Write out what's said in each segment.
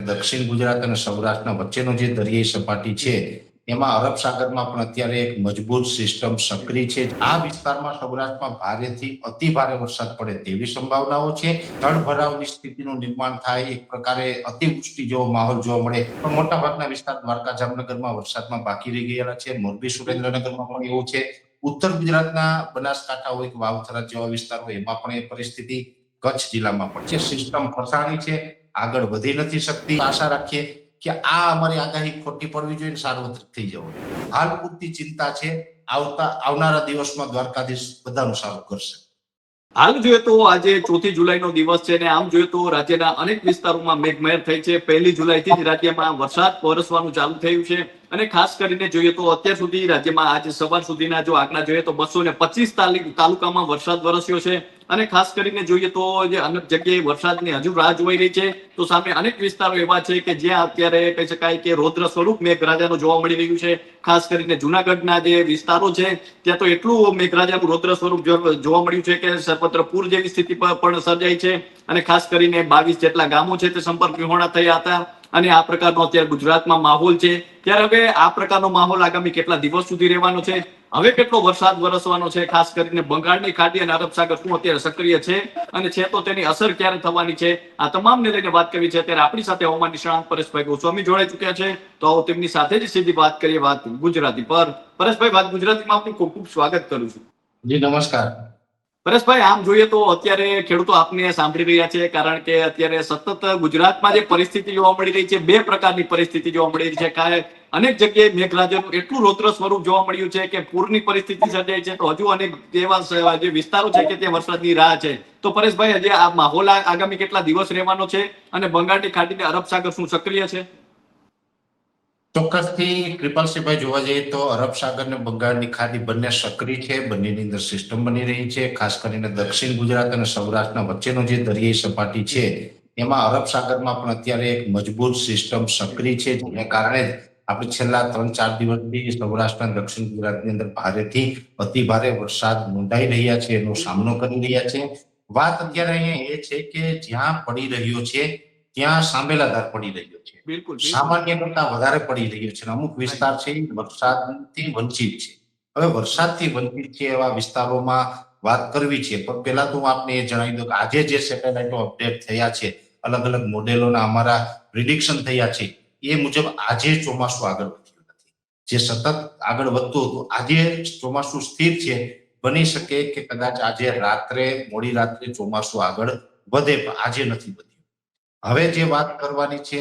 દક્ષિણ ગુજરાત અને સૌરાષ્ટ્રના વચ્ચેનો જે દરિયાઈ સપાટી છે એમાં અરબ સાગરમાં પણ અત્યારે એક મજબૂત સિસ્ટમ સક્રિય છે। આ વિસ્તારમાં સૌરાષ્ટ્રમાં ભારેથી અતિ ભારે વરસાદ પડે તેવી સંભાવનાઓ છે। જળભરાવની સ્થિતિનું નિર્માણ થાય, એક પ્રકારે અતિવૃષ્ટિ જેવો માહોલ જોવા મળે। પણ મોટાભાગના વિસ્તાર દ્વારકા જામનગરમાં વરસાદમાં બાકી રહી ગયેલા છે। મોરબી સુરેન્દ્રનગરમાં પણ એવું છે। ઉત્તર ગુજરાતના બનાસકાંઠા હોય કે વાવથરા જેવા વિસ્તાર હોય એમાં પણ એ પરિસ્થિતિ, કચ્છ જિલ્લામાં પણ છે। સિસ્ટમ ફસાણી છે, આગળ વધી નથી શકતી। આશા રાખીએ કે આ અમારી આગાહી ખોટી પડવી જોઈએ, સાર્વત્રિક થઈ જવું। હાલ પૂરતી ચિંતા છે, આવનારા દિવસમાં દ્વારકાધીશ બધાનું સારું કરશે। હાલ જોઈએ તો આજે 4 જુલાઈનો દિવસ છે અને આમ જોઈએ તો રાજ્યના અનેક વિસ્તારોમાં મેઘમહેર થઈ છે। 1 જુલાઈથી જ રાજ્યમાં વરસાદ વરસવાનું ચાલુ થયું છે અને ખાસ કરીને જોઈએ તો અત્યાર સુધી રાજ્યમાં આજે સવાર સુધીના જો આંકડા જોઈએ તો 225 તાલુકામાં વરસાદ વરસ્યો છે અને ખાસ કરીને જોઈએ તો જે અનેક જગ્યાએ વરસાદની હજુ રાહ જોઈ રહી છે। તો સામે અનેક વિસ્તારો એવા છે કે જ્યાં અત્યારે કહી શકાય કે રૌદ્ર સ્વરૂપ મેઘરાજાનું જોવા મળી રહ્યું છે। ખાસ કરીને જુનાગઢના જે વિસ્તારો છે ત્યાં તો એટલું મેઘરાજાનું રૌદ્ર સ્વરૂપ જોવા મળ્યું છે કે સર્વત્ર પૂર જેવી સ્થિતિ પણ સર્જાઈ છે અને ખાસ કરીને 22 જેટલા ગામો છે તે સંપર્ક વિહોણા થયા હતા અને આ પ્રકારનો અત્યારે ગુજરાતમાં માહોલ છે। ત્યારે હવે આ પ્રકારનો માહોલ આગામી કેટલા દિવસ સુધી રહેવાનો છે, હવે કેટલો વરસાદ વરસવાનો છે, ખાસ કરીને બંગાળની ખાડી અને અરબ સાગર શું અત્યારે સક્રિય છે અને છે તો તેની અસર ક્યારે થવાની છે, આ તમામને લઈને વાત કરવી છે। ત્યારે આપણી સાથે હવામાન નિષ્ણાત પરેશભાઈ ગોસ્વામી જોડાઈ ચૂક્યા છે, તો આવો તેમની સાથે જ સીધી વાત કરીએ વાત ગુજરાતી પર। પરેશભાઈ, વાત ગુજરાતીમાં આપનું ખૂબ ખૂબ સ્વાગત કરું છું। જી નમસ્કાર। પરેશભાઈ, આમ જોઈએ તો અત્યારે ખેડૂતો આપને સાંભળી રહ્યા છે કારણ કે અત્યારે સતત ગુજરાતમાં જે પરિસ્થિતિ જોવા મળી રહી છે, બે પ્રકારની પરિસ્થિતિ જોવા મળી રહી છે। અનેક જગ્યાએ મેઘરાજાનું એટલું રૌદ્ર સ્વરૂપ જોવા મળ્યું છે કે પૂરની પરિસ્થિતિ સર્જાઈ છે, તો હજુ અનેક એવા જે વિસ્તારો છે કે ત્યાં વરસાદની રાહ છે। તો પરેશભાઈ, હજી આ માહોલ આગામી કેટલા દિવસ રહેવાનો છે અને બંગાળની ખાડીને અરબ સાગર શું સક્રિય છે? ચોક્કસથી કૃપાલસિંહભાઈ, જોવા જઈએ તો અરબ સાગર ને બંગાળની ખાડી બંને સક્રિય છે, બંનેની અંદર સિસ્ટમ બની રહી છે। ખાસ કરીને દક્ષિણ ગુજરાત અને સૌરાષ્ટ્રના વચ્ચેનો જે દરિયાઈ સપાટી છે એમાં અરબ સાગરમાં પણ અત્યારે એક મજબૂત સિસ્ટમ સક્રિય છે, જેને કારણે આપણે છેલ્લા 3-4 દિવસથી સૌરાષ્ટ્રના દક્ષિણ ગુજરાતની અંદર ભારેથી અતિ ભારે વરસાદ નોંધાઈ રહ્યા છે, એનો સામનો કરી રહ્યા છે। વાત અત્યારે અહીંયા એ છે કે જ્યાં પડી રહ્યો છે ત્યાં સાંભેલાધાર પડી રહ્યો છે, બિલકુલ સામાન્ય કરતા વધારે પડી રહ્યો છે। અમુક વિસ્તાર છે વરસાદથી વંચિત છે। હવે વરસાદથી વંચિત છે એવા વિસ્તારોમાં વાત કરવી છે, પણ પહેલા તો હું આપને એ જણાવી દઉં કે આજે જે સેટેલાઇટો અપડેટ થયા છે, અલગ અલગ મોડેલોના અમારા પ્રિડિક્શન થયા છે, એ મુજબ આજે ચોમાસું આગળ વધ્યું નથી। જે સતત આગળ વધતું હતું, આજે ચોમાસું સ્થિર છે। બની શકે કે કદાચ આજે મોડી રાત્રે ચોમાસું આગળ વધે, પણ આજે નથી વધ્યું। હવે જે વાત કરવાની છે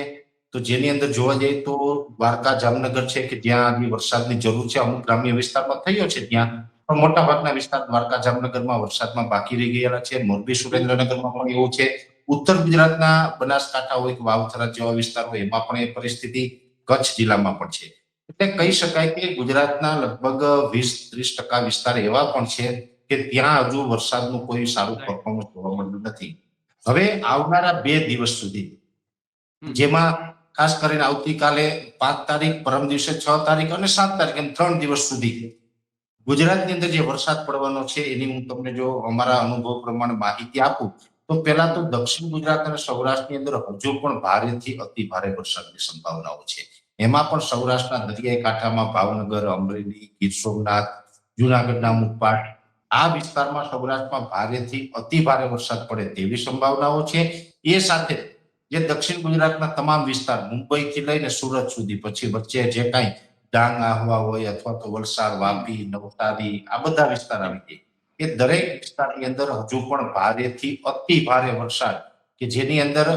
તો જેની અંદર જોવા જઈએ તો દ્વારકા જામનગર છે કે જ્યાં આજે વરસાદની જરૂર છે, અમુક ગ્રામ્ય વિસ્તારમાં થયો છે ત્યાં, પણ મોટાભાગના વિસ્તાર દ્વારકા જામનગરમાં વરસાદમાં બાકી રહી ગયેલા છે। મોરબી સુરેન્દ્રનગરમાં પણ એવું છે। ઉત્તર ગુજરાતના બનાસકાંઠા હોય કે વાવથરા જેવા વિસ્તાર હોય એમાં પણ એ પરિસ્થિતિ, કચ્છ જિલ્લામાં પણ છે। એટલે કહી શકાય કે ગુજરાતના લગભગ 20-30% વિસ્તાર એવા પણ છે કે ત્યાં હજુ વરસાદનું કોઈ સારું પરફોર્મન્સ જોવા મળ્યું નથી। હવે આવનારા 2 દિવસ સુધી, જેમાં ખાસ કરીને આવતીકાલે 5 તારીખ, પરમ દિવસે 6 તારીખ અને 7 તારીખ, એમ 3 દિવસ સુધી ગુજરાતની અંદર જે વરસાદ પડવાનો છે એની હું તમને જો અમારા અનુભવ પ્રમાણે માહિતી આપું તો પહેલા તો દક્ષિણ ગુજરાત અને સૌરાષ્ટ્રની અંદર હજુ પણ ભારેથી અતિ ભારે વરસાદની સંભાવનાઓ છે। એમાં પણ સૌરાષ્ટ્રના દરિયાઈ કાંઠામાં ભાવનગર, અમરેલી, ગીર સોમનાથ, જુનાગઢના મુખપાટ, આ વિસ્તારમાં સૌરાષ્ટ્રમાં ભારેથી અતિ ભારે વરસાદ પડે તેવી સંભાવનાઓ છે। એ સાથે જે દક્ષિણ ગુજરાતના તમામ વિસ્તાર, મુંબઈથી લઈને સુરત સુધી, પછી વચ્ચે જે કાંઈ ડાંગ, આહવા હોય અથવા તો વલસાડ, વાપી, નવસારી, આ બધા વિસ્તાર આવી જાય, એ દરેક વિસ્તારની અંદર હજુ પણ ભારેથી અતિ ભારે વરસાદ કે જેની અંદર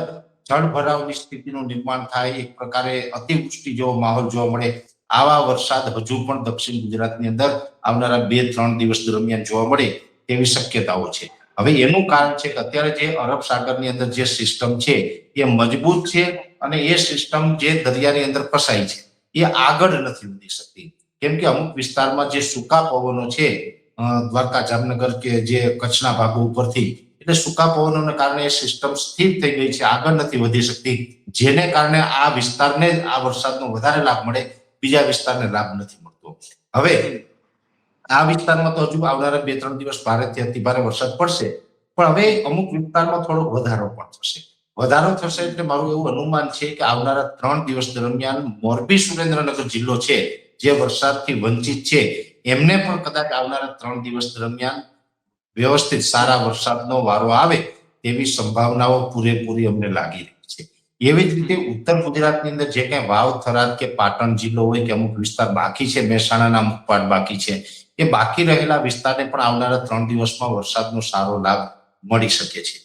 જળભરાવની સ્થિતિનું નિર્માણ થાય, એક પ્રકારે અતિવૃષ્ટિ જેવો માહોલ જોવા મળે, આવા વરસાદ હજુ પણ દક્ષિણ ગુજરાતની અંદર આવનારા 2-3 દિવસ દરમિયાન જોવા મળે તેવી શક્યતાઓ છે। હવે એનું કારણ છે કે અત્યારે જે અરબ સાગરની અંદર જે સિસ્ટમ છે એ મજબૂત છે અને એ સિસ્ટમ જે દરિયાની અંદર ફસાઈ છે એ આગળ નથી વધી શકતી, કેમ કે અમુક વિસ્તારમાં જે સૂકા પવનો છે, દ્વારકા જામનગર કે જે કચ્છના ભાગો ઉપરથી, એટલે સૂકા પવનોને કારણે એ સિસ્ટમ સ્થિર થઈ ગઈ છે, આગળ નથી વધી શકતી, જેને કારણે આ વિસ્તારને આ વરસાદનો વધારે લાભ મળે, બીજા વિસ્તારને લાભ નથી મળતો। હવે આ વિસ્તારમાં તો હજુ આવનારા 2-3 દિવસ ભારેથી અતિ ભારે વરસાદ પડશે, પણ હવે અમુક વિસ્તારમાં થોડો વધારો પણ થશે। વધારો થશે એટલે મારું એવું અનુમાન છે કે આવનારા 3 દિવસ દરમિયાન મોરબી સુરેન્દ્રનગર જિલ્લો છે જે વરસાદથી વંચિત છે એમને પણ કદાચ આવનારા 3 દિવસ દરમિયાન વ્યવસ્થિત સારા વરસાદનો વારો આવે તેવી સંભાવનાઓ પૂરેપૂરી અમને લાગી રહી છે. એવી જ રીતે ઉત્તર ગુજરાતની અંદર જે કઈ વાવ, થરાદ કે પાટણ જિલ્લો હોય કે અમુક વિસ્તાર બાકી છે, મહેસાણાના અમુક પાર્ટ બાકી છે, એ બાકી રહેલા વિસ્તારને પણ આવનારા 3 દિવસમાં વરસાદનો સારો લાભ મળી શકે છે.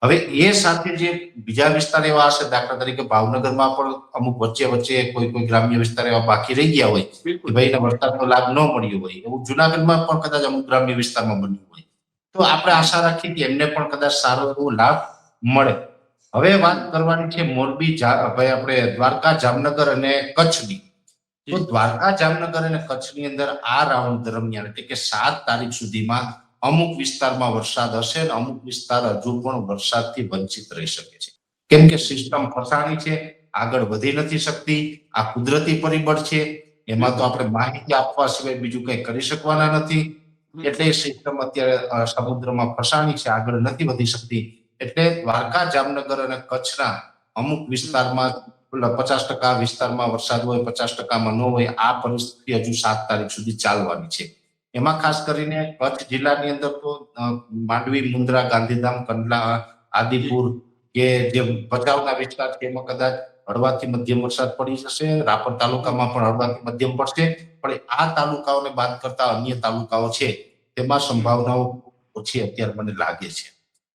હવે એ સાથે જે બીજા વિસ્તાર એવા હશે, દાખલા તરીકે ભાવનગરમાં પણ અમુક વચ્ચે વચ્ચે કોઈ ગ્રામ્ય વિસ્તાર એવા બાકી રહી ગયા હોય કે ભાઈને વરસાદનો લાભ ન મળ્યો હોય, એવું જુનાગઢમાં પણ કદાચ અમુક ગ્રામ્ય વિસ્તારમાં બન્યું હોય, તો આપણે આશા રાખીએ કે એમને પણ કદાચ સારો એવો લાભ મળે. હવે વાત કરવાની છે મોરબી, ભાઈ આપણે દ્વારકા, જામનગર અને કચ્છની. તો દ્વારકા, જામનગર અને કચ્છની અંદર આ રાઉન્ડ દરમિયાન એટલે કે 7 તારીખ સુધીમાં અમુક વિસ્તારમાં વરસાદ હશે અને અમુક વિસ્તાર હજુ પણ વરસાદથી વંચિત રહી શકે છે. કેમ કે સિસ્ટમ ફસાણી છે, આગળ વધી નથી શકતી. આ કુદરતી પરિબળ છે, એમાં તો આપણે માહિતી આપવા સિવાય બીજું કંઈ કરી શકવાના નથી. એટલે સિસ્ટમ અત્યારે સમુદ્રમાં ફસાણી છે, આગળ નથી વધી શકતી. એટલે દ્વારકા, જામનગર અને કચ્છના અમુક વિસ્તારમાં 50% વિસ્તારમાં વરસાદ હોય, 50%માં ન હોય, આ પરિસ્થિતિ હજુ 7 તારીખ સુધી ચાલવાની છે. એમાં ખાસ કરીને કચ્છ જિલ્લાની અંદર તો માંડવી, મુન્દ્રા, ગાંધીધામ, કંડલા, આદિપુર કે જે ભચાઉના વિસ્તાર છે એમાં કદાચ હળવાથી મધ્યમ વરસાદ પડી જશે. રાપર તાલુકામાં પણ હળવાથી મધ્યમ પડશે. પણ આ તાલુકાઓને બાદ કરતા અન્ય તાલુકાઓ છે તેમાં સંભાવનાઓ ઓછી અત્યારે મને લાગે છે.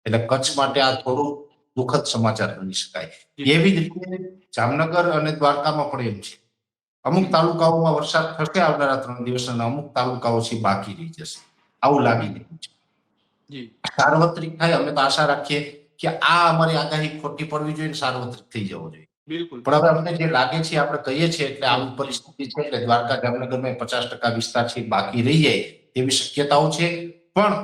એટલે કચ્છ માટે આ થોડું દુઃખદ સમાચાર ગણી શકાય. એવી જ રીતે જામનગર અને દ્વારકામાં પણ એમ છે. અમુક તાલુકાઓમાં વરસાદ થશે આવનારા 3 દિવસ અને અમુક તાલુકાઓ છે બાકી રહી જશે, આવું લાગી રહ્યું છે. સાર્વત્રિક થાય અમે તો આશા રાખીએ કે આ અમારી આગાહી ખોટી પડવી જોઈએ, સાર્વત્રિક થઈ જવું જોઈએ. પણ હવે અમને જે લાગે છે આપણે કહીએ છીએ એટલે આવી પરિસ્થિતિ છે એટલે દ્વારકા, જામનગરમાં 50% વિસ્તાર છે બાકી રહી જાય તેવી શક્યતાઓ છે. પણ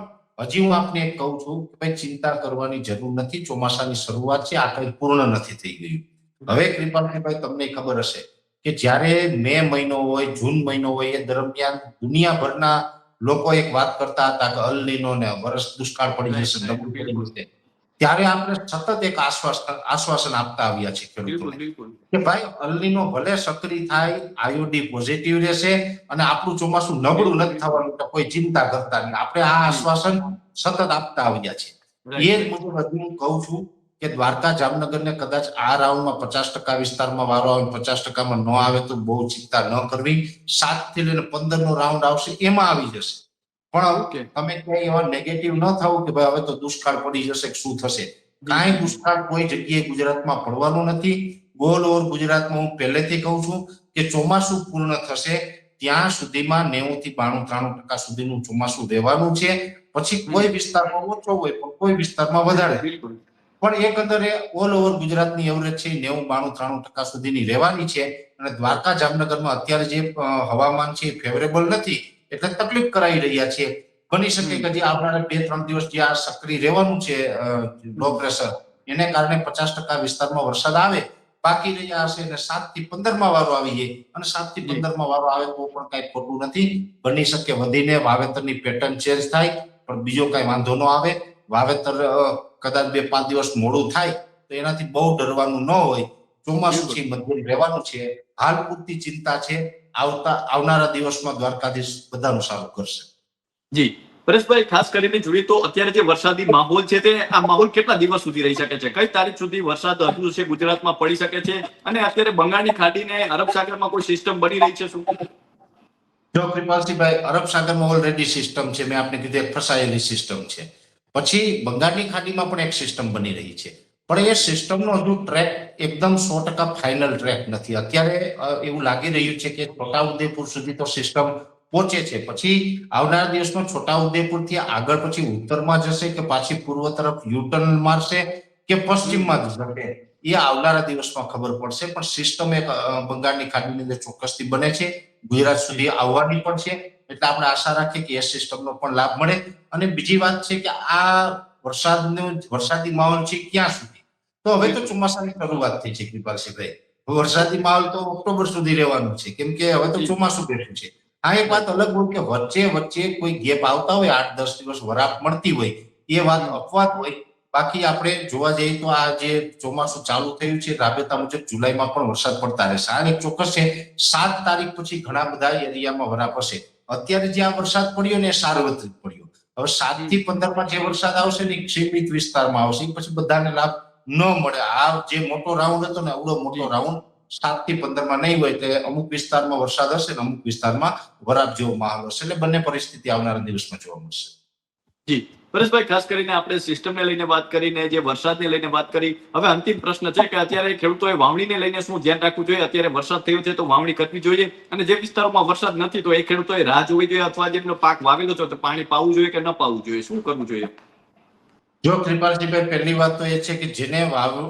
હજી હું આપને એક કહું છું કે ભાઈ ચિંતા કરવાની જરૂર નથી. ચોમાસાની શરૂઆત છે, આ કંઈ પૂર્ણ નથી થઈ ગયું. હવે કૃપાલભાઈ તમને ખબર હશે કે જ્યારે મે મહિનો હોય, જૂન મહિનો હોય, એ દરમિયાન દુનિયાભરના લોકો એક વાત કરતા હતા કે અલ નીનો ને વર્ષ દુષ્કાળ પડી જશે, નબળું પડી જશે. ત્યારે આપણે સતત એક આશ્વાસન આપતા આવ્યા છે ખેડૂતોને કે ભાઈ અલ નીનો ભલે સક્રિય થાય, આઈઓડી પોઝિટિવ રહેશે અને આપણું ચોમાસું નબળું નથી થવાનું, તો કોઈ ચિંતા કરતા નહીં. આપણે આ આશ્વાસન સતત આપતા આવ્યા છે. એ જ મુજબ હજુ હું કહું છું કે દ્વારકા, જામનગરને કદાચ આ રાઉન્ડમાં 50% વિસ્તારમાં વારો આવે, 50%માં ન આવે તો બહુ ચિંતા ન કરવી. 7 થી લઈને 15 નો રાઉન્ડ આવશે એમાં આવી જશે. પણ તમે ક્યાંય એવા નેગેટિવ ન થવું કે ભાઈ હવે તો દુષ્કાળ પડી જશે, શું થશે? કાંઈ દુષ્કાળ કોઈ જગ્યાએ ગુજરાતમાં પડવાનું નથી. ઓલ ઓવર ગુજરાતમાં હું પહેલેથી કહું છું કે ચોમાસું પૂર્ણ થશે ત્યાં સુધીમાં 90 થી 92-93% સુધીનું ચોમાસું રહેવાનું છે. પછી કોઈ વિસ્તારમાં ઓછો હોય પણ કોઈ વિસ્તારમાં વધારે. પણ એકંદરે ઓલ ઓવર ગુજરાતની એવરેજ છે 90-92-93% સુધીની રહેવાની છે. અને દ્વારકા, જામનગરમાં અત્યારે જે હવામાન છે ફેવરેબલ નથી એટલે તકલીફ કરાવી રહ્યા છે. બની શકે કે જે આવનારા 2-3 દિવસ જે આ સક્રિય રહેવાનું છે લો પ્રેશર, એને કારણે 50% વિસ્તારમાં વરસાદ આવે, બાકી રહ્યા હશે અને 7 થી 15 વારો આવી જાય. અને 7 થી 15 વારો આવે તો પણ કઈ ખોટું નથી. બની શકે વધીને વાવેતરની પેટર્ન ચેન્જ થાય, પણ બીજો કઈ વાંધો ન આવે. વાવેતર કદાચ 2-5 દિવસ મોડું થાય તો એનાથી બહુ ડરવાનું ન હોય. ચોમાસું છે મધ્યમ રહેવાનું છે. હાલ પૂરતી ચિંતા છે. આવનારા દિવસમાં દ્વારકાધીશ બધાનું સારું કરશે. જી પરેશભાઈ, ખાસ કરીને જોઈએ તો અત્યારે જે વરસાદી માહોલ છે તે આ માહોલ કેટલા દિવસ સુધી રહી શકે છે? કઈ તારીખ સુધી વરસાદ હજુ છે ગુજરાતમાં પડી શકે છે? અને અત્યારે બંગાળની ખાડીને અરબ સાગરમાં કોઈ સિસ્ટમ બની રહી છે શું? જો કૃપાલસિંહભાઈ, અરબ સાગરમાં ઓલરેડી સિસ્ટમ છે, મેં આપને કીધું એક ફસાયેલી સિસ્ટમ છે. પછી બંગાળની ખાડીમાં પણ એક સિસ્ટમ બની રહી છે. પણ એ સિસ્ટમનો હજુ ટ્રેક એકદમ 100% ફાઇનલ ટ્રેક નથી. અત્યારે એવું લાગી રહ્યું છે કે છોટાઉદેપુર સુધી તો સિસ્ટમ પહોંચે છે. પછી આવનારા દિવસમાં છોટાઉદેપુરથી આગળ પછી ઉત્તરમાં જશે કે પાછી પૂર્વ તરફ યુટર્ન મારશે કે પશ્ચિમમાં જશે, એ આવનારા દિવસમાં ખબર પડશે. પણ સિસ્ટમ એક બંગાળની ખાડીની અંદર ચોક્કસથી બને છે, ગુજરાત સુધી આવવાની પણ છે. એટલે આપણે આશા રાખીએ કે એ સિસ્ટમનો પણ લાભ મળે. અને બીજી વાત છે કે આ વરસાદી માહોલ છે ક્યાં સુધી? તો હવે તો ચોમાસાની શરૂઆત થઈ છે કૃપાલસિંહભાઈ. વરસાદી માહોલ તો ઓક્ટોબર સુધી રહેવાનું છે, કેમ કે હવે તો ચોમાસું બેઠું છે. આ એક વાત અલગ હોય કે વચ્ચે કોઈ ગેપ આવતા હોય, 8-10 દિવસ વરાપ મળતી હોય, એ વાત અપવાદ હોય. બાકી આપણે જોવા જઈએ તો આ જે ચોમાસું ચાલુ થયું છે રાબેતા મુજબ જુલાઈમાં પણ વરસાદ પડતા રહેશે. આ એક ચોક્કસ છે 7 તારીખ પછી ઘણા બધા એરિયામાં વરાપ હશે. અત્યારે જ્યાં વરસાદ પડ્યો ને એ સાર્વત્રિક પડ્યો. હવે 7 થી 15 જે વરસાદ આવશે ને સીમિત વિસ્તારમાં આવશે, પછી બધાને લાભ ન મળે. આ જે મોટો રાઉન્ડ હતો ને આવડો મોટો રાઉન્ડ 7 થી 15 નહીં હોય, તો અમુક વિસ્તારમાં વરસાદ હશે ને અમુક વિસ્તારમાં વરાપ જેવો માહોલ હશે. એટલે બંને પરિસ્થિતિ આવનારા દિવસમાં જોવા મળશે. જી પરેશભાઈ, ખાસ કરીને આપણે સિસ્ટમને લઈને વાત કરીને જે વરસાદને લઈને વાત કરી, હવે અંતિમ પ્રશ્ન છે કે અત્યારે ખેડૂતોએ વાવણીને લઈને શું ધ્યાન રાખવું જોઈએ? અત્યારે વરસાદ થયો છે તો વાવણી કરવી જોઈએ, અને જે વિસ્તારોમાં વરસાદ નથી તો એ ખેડૂતોએ રાહ જોવી જોઈએ, અથવા જેમનો પાક વાવેલો છે તો પાણી પાવું જોઈએ કે ન પાવું જોઈએ, શું કરવું જોઈએ? જો કૃપાલજીભાઈ, પહેલી વાત તો એ છે કે જેને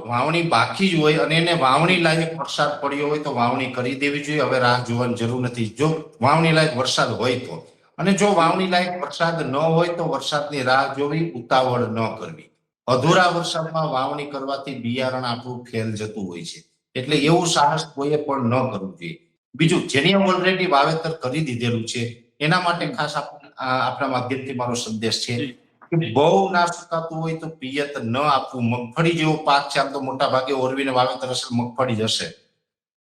વાવણી બાકી જ હોય અને એને વાવણી લાયક વરસાદ પડ્યો હોય તો વાવણી કરી દેવી જોઈએ. હવે રાહ જોવાની જરૂર નથી જો વાવણી લાયક વરસાદ હોય તો. અને જો વાવણી લાયક વરસાદ ન હોય તો વરસાદની રાહ જોવી, ઉતાવળ ન કરવી. અધૂરા વરસાદમાં વાવણી કરવાથી બિયારણ આપણું ફેલ જતું હોય છે. એટલે એવું સાહસ કોઈએ પણ ન કરવું જોઈએ. બીજું, જેને ઓલરેડી વાવેતર કરી દીધેલું છે એના માટે ખાસ આપણા માધ્યમથી મારો સંદેશ છે કે બહુ ના સુકાતું હોય તો પિયત ન આપવું. મગફળી જેવો પાક છે, આમ તો મોટા ભાગે ઓરવીને વાવેતર હશે, મગફળી જ હશે.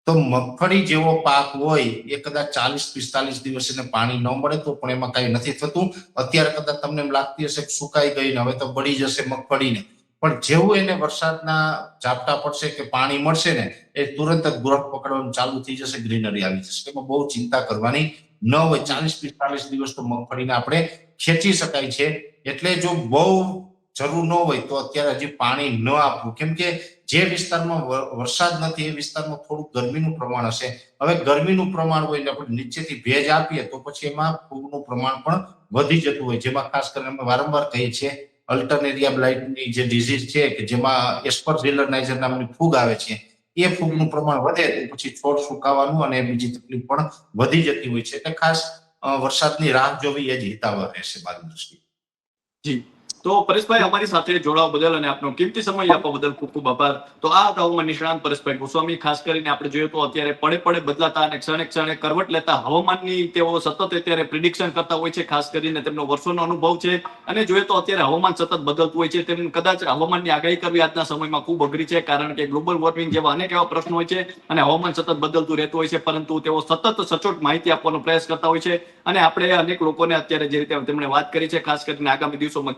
તો મગફળી જેવો પાક હોય એ કદાચ 40-45 દિવસ એને પાણી ન મળે તો પણ એમાં કઈ નથી થતું. અત્યારે કદાચ તમને એમ લાગતી હશે કે સુકાઈ ગઈ ને હવે તો બળી જશે મગફળીને, પણ જેવું એને વરસાદના ઝાપટા પડશે કે પાણી મળશે ને એ તુરંત જ ગ્રોથ પકડવાનું ચાલુ થઈ જશે, ગ્રીનરી આવી જશે. એમાં બહુ ચિંતા કરવાની ન હોય. 40-45 દિવસ તો મગફળીને આપણે ખેંચી શકાય છે. એટલે જો બહુ જરૂર ન હોય તો અત્યારે હજી પાણી ન આપવું. કેમ કે જે વિસ્તારમાં વરસાદ નથી એ વિસ્તારમાં થોડું ગરમીનું પ્રમાણ હશે. હવે ગરમીનું પ્રમાણ હોય આપણે નીચેથી ભેજ આપીએ તો પછી એમાં ફૂગનું પ્રમાણ પણ વધી જતું હોય, જેમાં ખાસ કરીને અમે વારંવાર કહીએ છીએ અલ્ટરનેરિયા બ્લાઇટની જે ડિઝીઝ છે કે જેમાં એસ્પરજિલરનાઇઝર નામની ફૂગ આવે છે, એ ફૂગનું પ્રમાણ વધે તો પછી છોડ સુકાવાનું અને બીજી તકલીફ પણ વધી જતી હોય છે. એટલે ખાસ વરસાદની રાહ જોવી એ જ હિતાવહ રહેશે મારી દૃષ્ટિએ. જી, તો પરેશભાઈ, અમારી સાથે જોડાવા બદલ અને આપનો કિંમતી સમય આપવા બદલ ખૂબ ખૂબ આભાર. તો આ હવામાન નિષ્ણાંત પરેશભાઈ ગોસ્વામી. ખાસ કરીને આપણે જોઈએ તો અત્યારે પડે પડે બદલાતા અને ક્ષણે ક્ષણે કરવટ લેતા હવામાનની તેઓ સતત અત્યારે પ્રિડિક્શન કરતા હોય છે. ખાસ કરીને તેમનો વર્ષોનો અનુભવ છે, અને જોઈએ તો અત્યારે હવામાન સતત બદલતું હોય છે. તેમ કદાચ હવામાનની આગાહી કરવી આજના સમયમાં ખૂબ અઘરી છે, કારણ કે ગ્લોબલ વોર્મિંગ જેવા અનેક એવા પ્રશ્નો હોય છે અને હવામાન સતત બદલતું રહેતું હોય છે, પરંતુ તેઓ સતત સચોટ માહિતી આપવાનો પ્રયાસ કરતા હોય છે. અને આપણે અનેક લોકોને અત્યારે જે રીતે તેમણે વાત કરી છે, ખાસ કરીને આગામી દિવસોમાં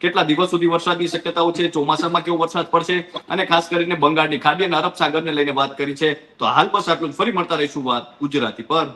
કેટલા દિવસ સુધી વરસાદની શક્યતાઓ છે, ચોમાસામાં કેવો વરસાદ પડશે, અને ખાસ કરીને બંગાળની ખાડી અને અરબ સાગરને લઈને વાત કરી છે. તો હાલ બસ આટલું જ. ફરી મળતા રહીશું વાત ગુજરાતી પર.